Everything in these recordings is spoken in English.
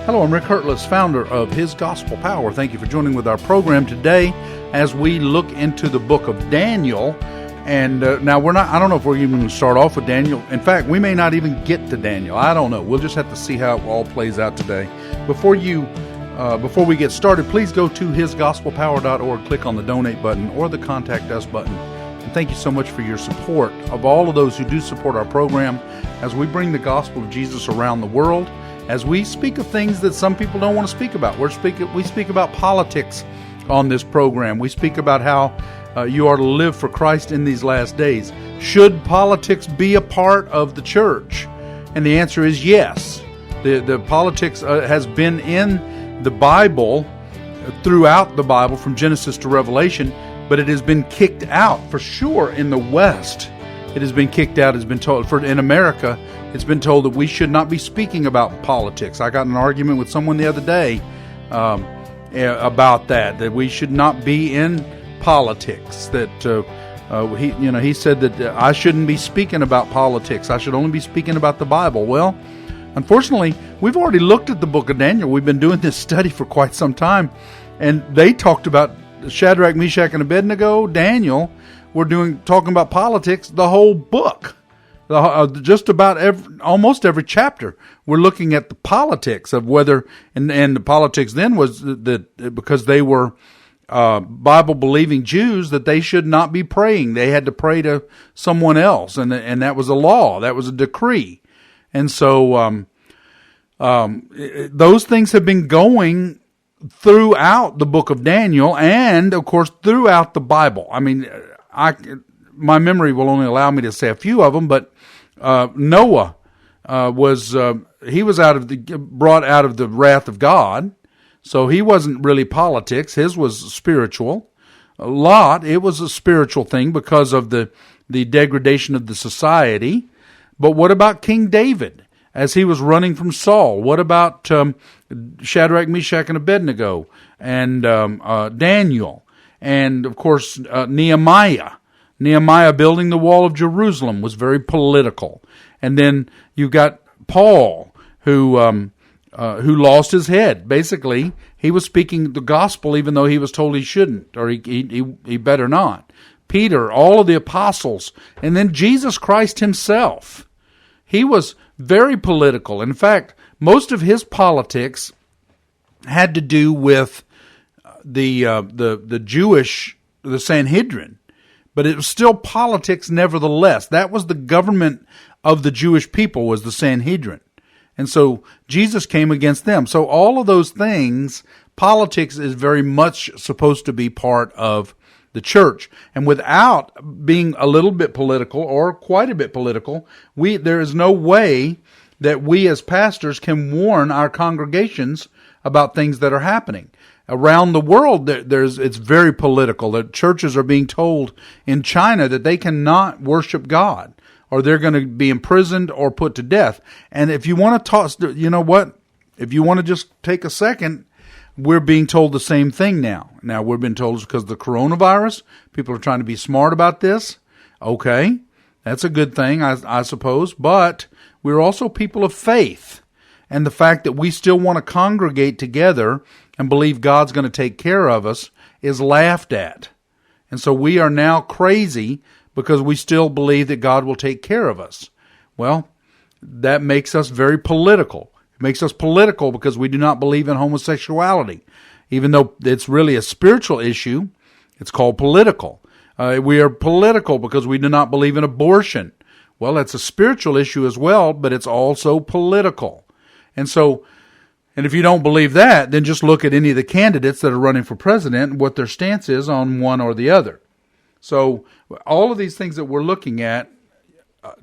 Hello, I'm Rick Hertless, founder of His Gospel Power. Thank you for joining with our program today as we look into the book of Daniel. And now I don't know if we're even going to start off with Daniel. In fact, we may not even get to Daniel. I don't know. We'll just have to see how it all plays out today. Before we get started, please go to hisgospelpower.org, click on the donate button or the contact us button. And thank you so much for your support of all of those who do support our program as we bring the gospel of Jesus around the world. As we speak of things that some people don't want to speak about. We speak about politics on this program. We speak about how you are to live for Christ in these last days. Should politics be a part of the church? And the answer is yes. The politics has been in the Bible, throughout the Bible, from Genesis to Revelation, but it has been kicked out for sure in the West. It has been kicked out. It's been told in America. It's been told that we should not be speaking about politics. I got in an argument with someone the other day about that we should not be in politics. That he said that I shouldn't be speaking about politics. I should only be speaking about the Bible. Well, unfortunately, we've already looked at the book of Daniel. We've been doing this study for quite some time, and they talked about Shadrach, Meshach, and Abednego. Daniel, talking about politics the whole book. Just about almost every chapter, we're looking at the politics of whether, and the politics then was that because they were Bible-believing Jews, that they should not be praying. They had to pray to someone else, and that was a law. That was a decree. And so those things have been going throughout the book of Daniel and, of course, throughout the Bible. I mean, my memory will only allow me to say a few of them, but Noah was brought out of the wrath of God, so he wasn't really politics. His was spiritual. Lot, it was a spiritual thing because of the degradation of the society. But what about King David as he was running from Saul? What about Shadrach, Meshach, and Abednego, and Daniel, and of course Nehemiah? Nehemiah building the wall of Jerusalem was very political. And then you've got Paul, who lost his head. Basically, he was speaking the gospel even though he was told he shouldn't, or he better not. Peter, all of the apostles, and then Jesus Christ himself. He was very political. In fact, most of his politics had to do with the Sanhedrin. But it was still politics nevertheless. That was the government of the Jewish people, was the Sanhedrin. And so Jesus came against them. So all of those things, politics is very much supposed to be part of the church. And without being a little bit political or quite a bit political, there is no way that we as pastors can warn our congregations about things that are happening. Around the world, it's very political. The churches are being told in China that they cannot worship God, or they're going to be imprisoned or put to death. And if you want to talk, you know what? If you want to just take a second, we're being told the same thing now. Now, we've been told it's because of the coronavirus. People are trying to be smart about this. Okay, that's a good thing, I suppose. But we're also people of faith. And the fact that we still want to congregate together and believe God's going to take care of us is laughed at. And so we are now crazy because we still believe that God will take care of us. Well, that makes us very political. It makes us political because we do not believe in homosexuality. Even though it's really a spiritual issue, it's called political. We are political because we do not believe in abortion. Well, that's a spiritual issue as well, but it's also political. And if you don't believe that, then just look at any of the candidates that are running for president and what their stance is on one or the other. So all of these things that we're looking at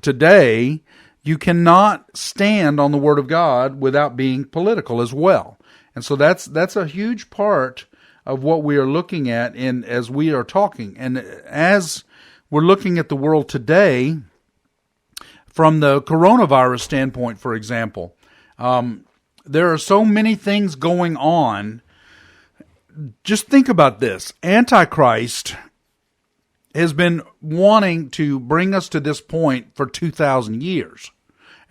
today, you cannot stand on the Word of God without being political as well. And so that's a huge part of what we are looking at as we are talking. And as we're looking at the world today, from the coronavirus standpoint, for example, there are so many things going on. Just think about this. Antichrist has been wanting to bring us to this point for 2,000 years.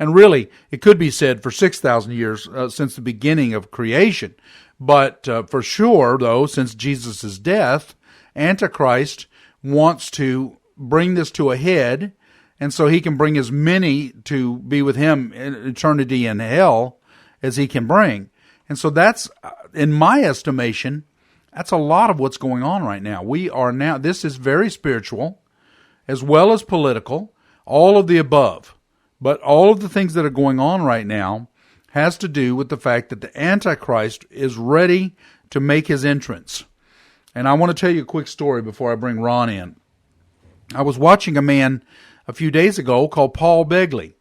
And really, it could be said for 6,000 years since the beginning of creation. But for sure, though, since Jesus' death, Antichrist wants to bring this to a head, and so he can bring as many to be with him in eternity in hell as he can bring. And so that's, in my estimation, that's a lot of what's going on right now. This is very spiritual, as well as political, all of the above. But all of the things that are going on right now has to do with the fact that the Antichrist is ready to make his entrance. And I want to tell you a quick story before I bring Ron in. I was watching a man a few days ago called Paul Begley.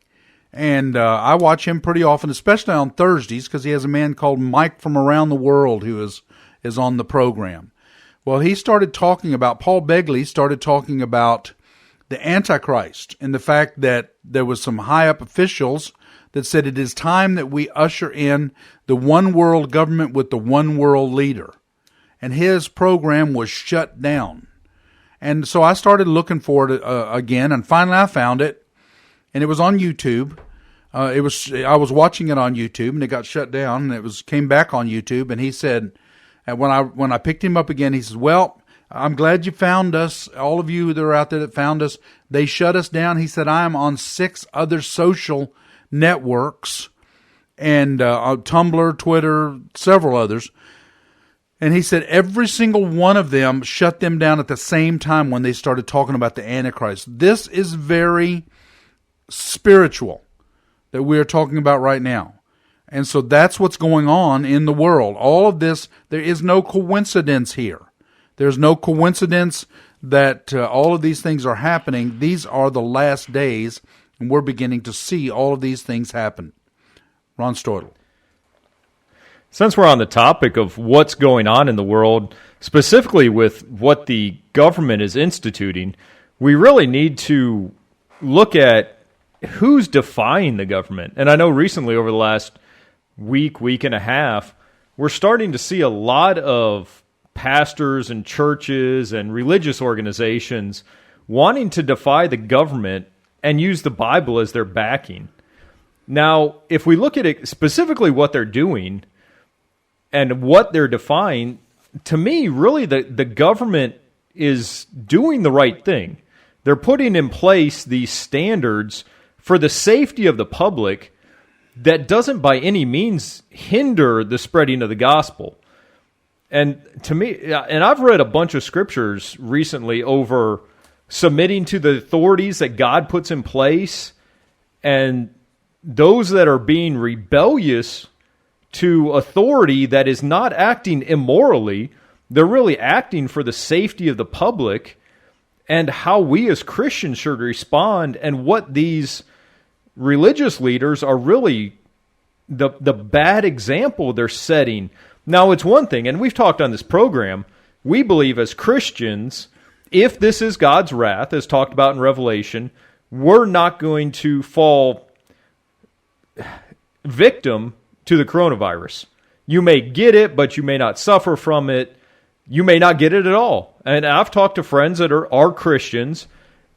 And I watch him pretty often, especially on Thursdays, because he has a man called Mike from around the world who is on the program. Well, Paul Begley started talking about the Antichrist and the fact that there was some high-up officials that said it is time that we usher in the one world government with the one world leader. And his program was shut down. And so I started looking for it again, and finally I found it. And it was on YouTube. I was watching it on YouTube, and it got shut down, and came back on YouTube. And he said, and when I picked him up again, he says, "Well, I'm glad you found us. All of you that are out there that found us, they shut us down." He said, "I am on 6 other social networks, and Tumblr, Twitter, several others." And he said every single one of them shut them down at the same time when they started talking about the Antichrist. This is very spiritual that we are talking about right now. And so that's what's going on in the world. All of this, there is no coincidence here. There's no coincidence that all of these things are happening. These are the last days, and we're beginning to see all of these things happen. Ron Stoidel. Since we're on the topic of what's going on in the world, specifically with what the government is instituting, we really need to look at who's defying the government. And I know recently, over the last week and a half, we're starting to see a lot of pastors and churches and religious organizations wanting to defy the government and use the Bible as their backing. Now, if we look at it specifically what they're doing and what they're defying, to me, really the government is doing the right thing. They're putting in place these standards for the safety of the public that doesn't by any means hinder the spreading of the gospel. And to me, and I've read a bunch of scriptures recently over submitting to the authorities that God puts in place, and those that are being rebellious to authority that is not acting immorally, they're really acting for the safety of the public, and how we as Christians should respond, and what these religious leaders are really the bad example they're setting. Now, it's one thing, and we've talked on this program, we believe as Christians, if this is God's wrath, as talked about in Revelation, we're not going to fall victim to the coronavirus. You may get it, but you may not suffer from it. You may not get it at all. And I've talked to friends that are Christians,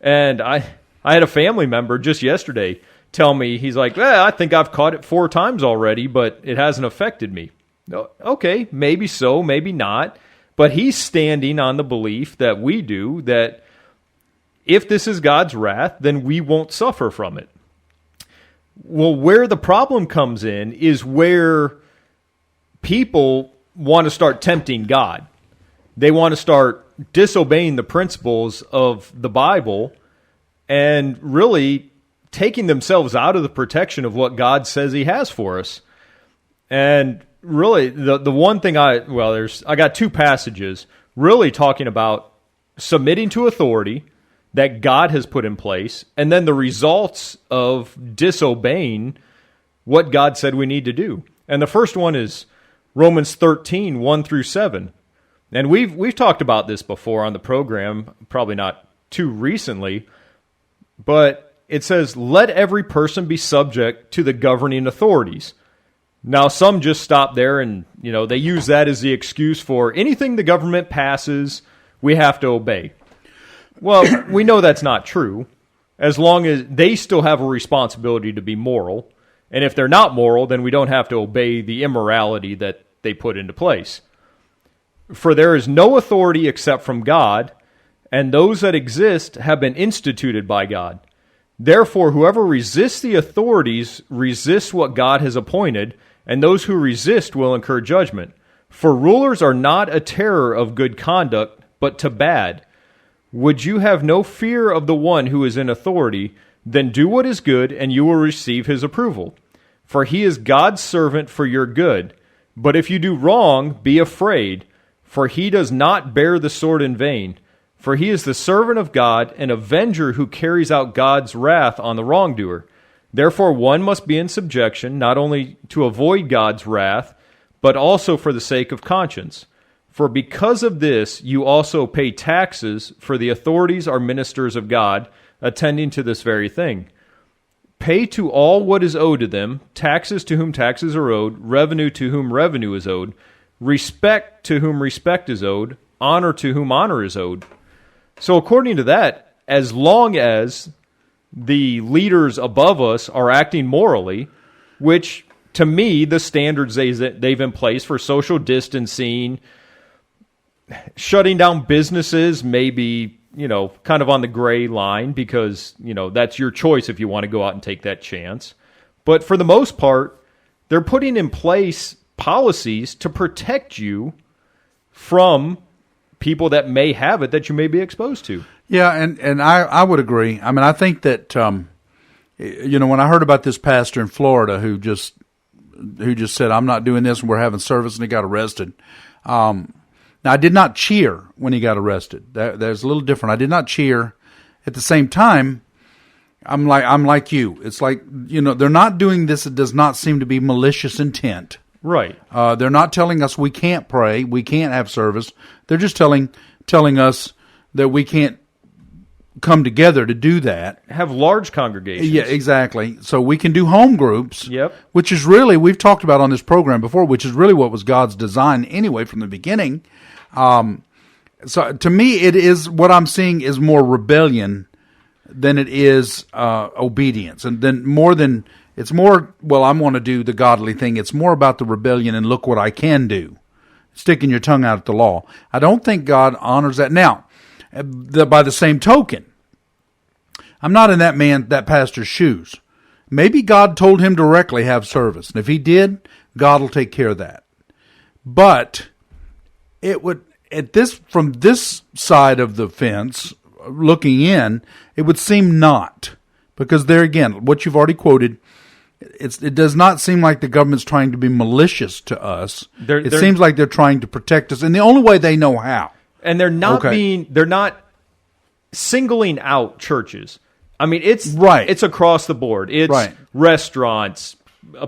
and I had a family member just yesterday tell me, he's like, I think I've caught it 4 times already, but it hasn't affected me. Okay, maybe so, maybe not. But he's standing on the belief that we do, that if this is God's wrath, then we won't suffer from it. Well, where the problem comes in is where people want to start tempting God. They want to start disobeying the principles of the Bible and really taking themselves out of the protection of what God says he has for us. And really, the one thing I got 2 passages really talking about submitting to authority that God has put in place, and then the results of disobeying what God said we need to do. And the first one is Romans 13, 1 through 7. And we've talked about this before on the program, probably not too recently, but it says, "Let every person be subject to the governing authorities." Now, some just stop there and, they use that as the excuse for anything the government passes, we have to obey. Well, we know that's not true. as long as they still have a responsibility to be moral. And if they're not moral, then we don't have to obey the immorality that they put into place. For there is no authority except from God, and those that exist have been instituted by God. Therefore, whoever resists the authorities resists what God has appointed, and those who resist will incur judgment. For rulers are not a terror of good conduct, but to bad. Would you have no fear of the one who is in authority? Then do what is good, and you will receive his approval. For he is God's servant for your good. But if you do wrong, be afraid, for he does not bear the sword in vain. For he is the servant of God, an avenger who carries out God's wrath on the wrongdoer. Therefore one must be in subjection, not only to avoid God's wrath, but also for the sake of conscience. For because of this you also pay taxes, for the authorities are ministers of God, attending to this very thing. Pay to all what is owed to them, taxes to whom taxes are owed, revenue to whom revenue is owed, respect to whom respect is owed, honor to whom honor is owed. So according to that, as long as the leaders above us are acting morally, which to me, the standards they've in place for social distancing, shutting down businesses may be, kind of on the gray line because, that's your choice if you want to go out and take that chance. But for the most part, they're putting in place policies to protect you from people that may have it that you may be exposed to. Yeah, and I would agree. I mean, I think that, when I heard about this pastor in Florida who just said, I'm not doing this and we're having service, and he got arrested. Now, I did not cheer when he got arrested. There's a little different. I did not cheer. At the same time, I'm like you. It's like, they're not doing this. It does not seem to be malicious intent. Right. They're not telling us we can't pray, we can't have service. They're just telling us that we can't come together to do that. Have large congregations. Yeah, exactly. So we can do home groups. Yep. Which is really, we've talked about on this program before, which is really what was God's design anyway from the beginning. So to me, it is, what I'm seeing is more rebellion than it is obedience. And then it's more, well, I want to do the godly thing. It's more about the rebellion and look what I can do. Sticking your tongue out at the law. I don't think God honors that. Now, by the same token, I'm not in that pastor's shoes. Maybe God told him directly have service. And if he did, God will take care of that. But it would, from this side of the fence, looking in, it would seem not. Because there again, what you've already quoted, it does not seem like the government's trying to be malicious to us. It seems like they're trying to protect us in the only way they know how. And they're not singling out churches. I mean, it's across the board. It's restaurants,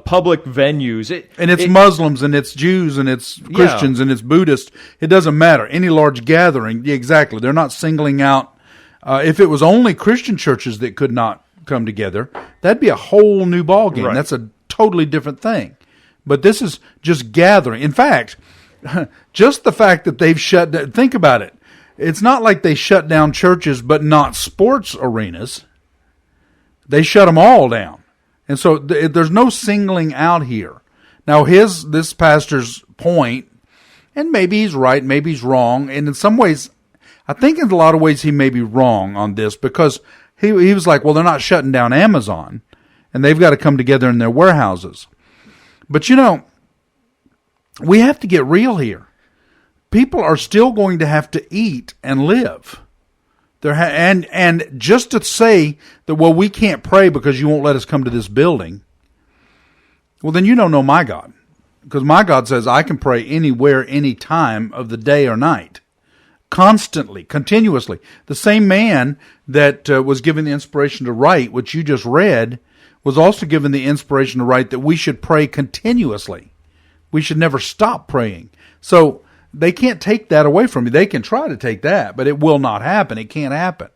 public venues. It's Muslims, and it's Jews, and it's Christians, and it's Buddhists. It doesn't matter. Any large gathering, exactly. They're not singling out. If it was only Christian churches that could not come together, that'd be a whole new ballgame. Right. That's a totally different thing. But this is just gathering. In fact, just the fact that they've think about it. It's not like they shut down churches but not sports arenas. They shut them all down. And so there's no singling out here. Now this pastor's point, and maybe he's right, maybe he's wrong, and in some ways, I think in a lot of ways he may be wrong on this, because he was like, well, they're not shutting down Amazon, and they've got to come together in their warehouses. But we have to get real here. People are still going to have to eat and live. And just to say that, well, we can't pray because you won't let us come to this building, well, then you don't know my God. Because my God says I can pray anywhere, any time of the day or night. Constantly, continuously. The same man that was given the inspiration to write, which you just read, was also given the inspiration to write that we should pray continuously. We should never stop praying. So they can't take that away from you. They can try to take that, but it will not happen. It can't happen.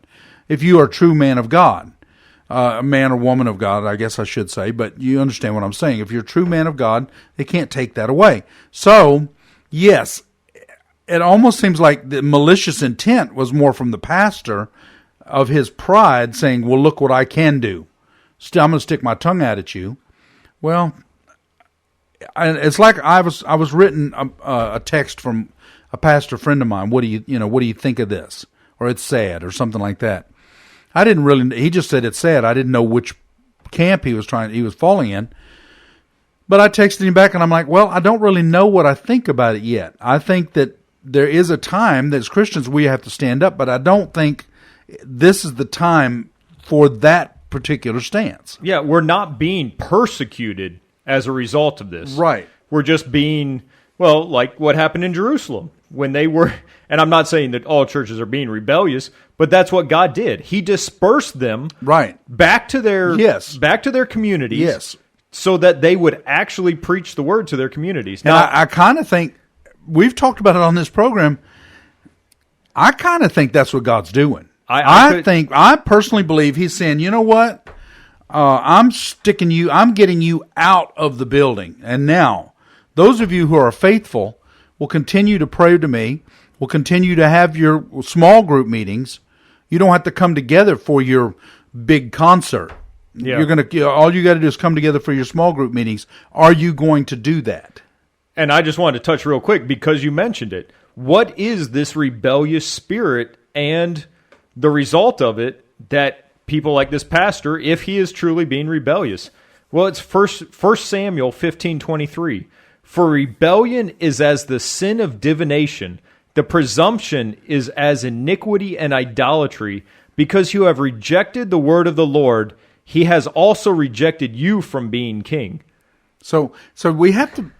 If you are a true man of God, a man or woman of God, I guess I should say, but you understand what I'm saying. If you're a true man of God, they can't take that away. So, yes, it almost seems like the malicious intent was more from the pastor of his pride saying, well, look what I can do. Still, I'm going to stick my tongue out at you. Well, it's like I was written a text from a pastor friend of mine. What do you think of this? Or it's sad, or something like that. I didn't really. He just said it's sad. I didn't know which camp he was falling in. But I texted him back, and I'm like, well, I don't really know what I think about it yet. I think that there is a time that as Christians we have to stand up, but I don't think this is the time for that particular stance. Yeah, we're not being persecuted as a result of this. Right. We're just being, well, like what happened in Jerusalem when they were, and I'm not saying that all churches are being rebellious, but that's what God did. He dispersed them back to their communities so that they would actually preach the word to their communities. Now, I kind of think, we've talked about it on this program, I kind of think that's what God's doing. I personally believe he's saying, you know what? I'm getting you out of the building. And now, those of you who are faithful will continue to pray to me, will continue to have your small group meetings. You don't have to come together for your big concert. Yeah. All you got to do is come together for your small group meetings. Are you going to do that? And I just wanted to touch real quick because you mentioned it. What is this rebellious spirit and the result of it that people like this pastor, if he is truly being rebellious? Well, it's 1 Samuel 15:23. For rebellion is as the sin of divination. The presumption is as iniquity and idolatry. Because you have rejected the word of the Lord, he has also rejected you from being king. So we have to,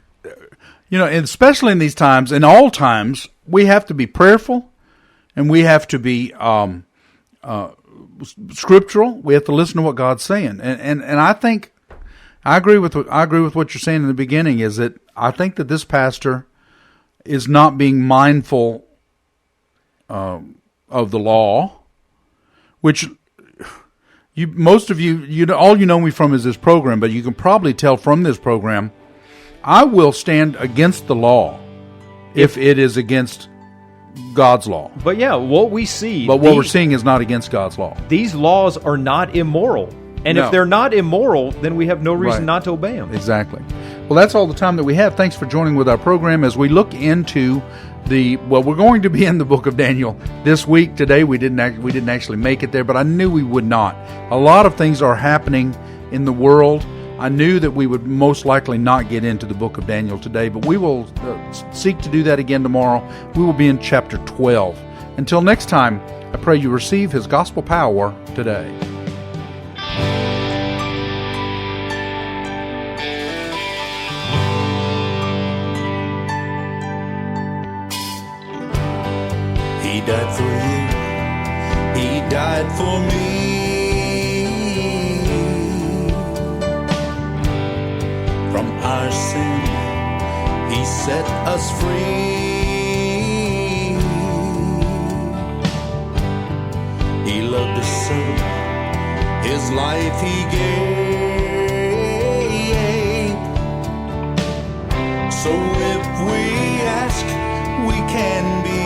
and especially in these times, in all times, we have to be prayerful, and we have to be scriptural. We have to listen to what God's saying, and I think I agree with what you're saying in the beginning. Is that I think that this pastor is not being mindful of the law, which most of you all you know me from is this program, but you can probably tell from this program, I will stand against the law if it is against God's law. But yeah, what we see... But what we're seeing is not against God's law. These laws are not immoral. And if they're not immoral, then we have no reason not to obey them. Exactly. Well, that's all the time that we have. Thanks for joining with our program as we look into we're going to be in the book of Daniel this week. Today we didn't actually make it there, but I knew we would not. A lot of things are happening in the world. I knew that we would most likely not get into the book of Daniel today, but we will seek to do that again tomorrow. We will be in chapter 12. Until next time, I pray you receive his gospel power today. He died for you. He died for me. From our sin, he set us free. He loved us so, his life he gave. So if we ask, we can be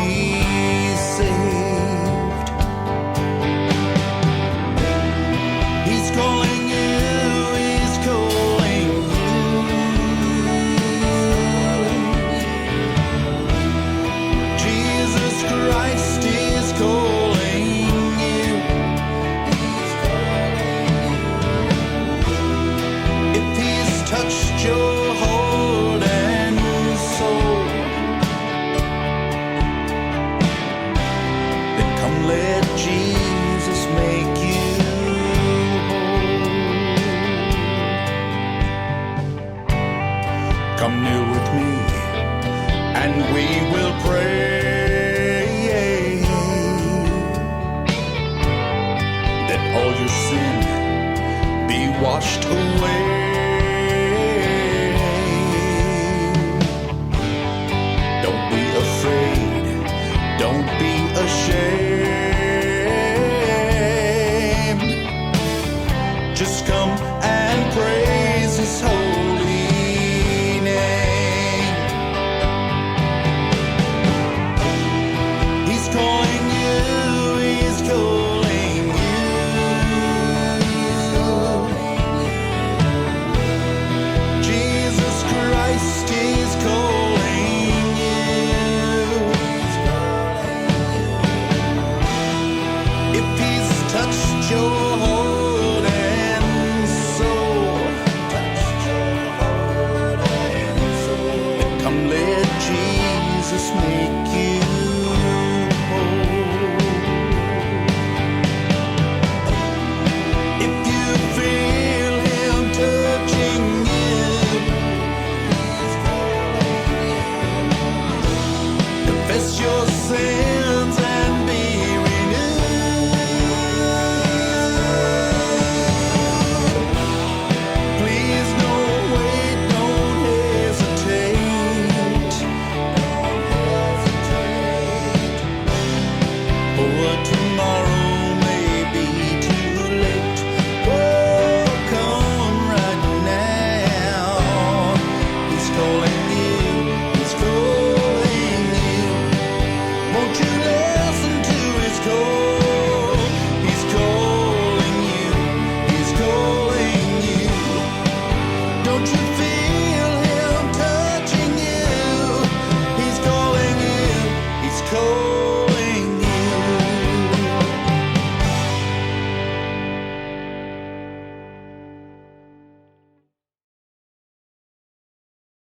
saved. He's calling you, he's calling you. Jesus Christ is calling you. If he's touched your heart and soul, let Jesus make you whole. Come kneel with me and we will pray that all your sin be washed away. Don't be afraid, don't be ashamed. Just come and praise his holy name. He's calling you, he's calling Come let Jesus make you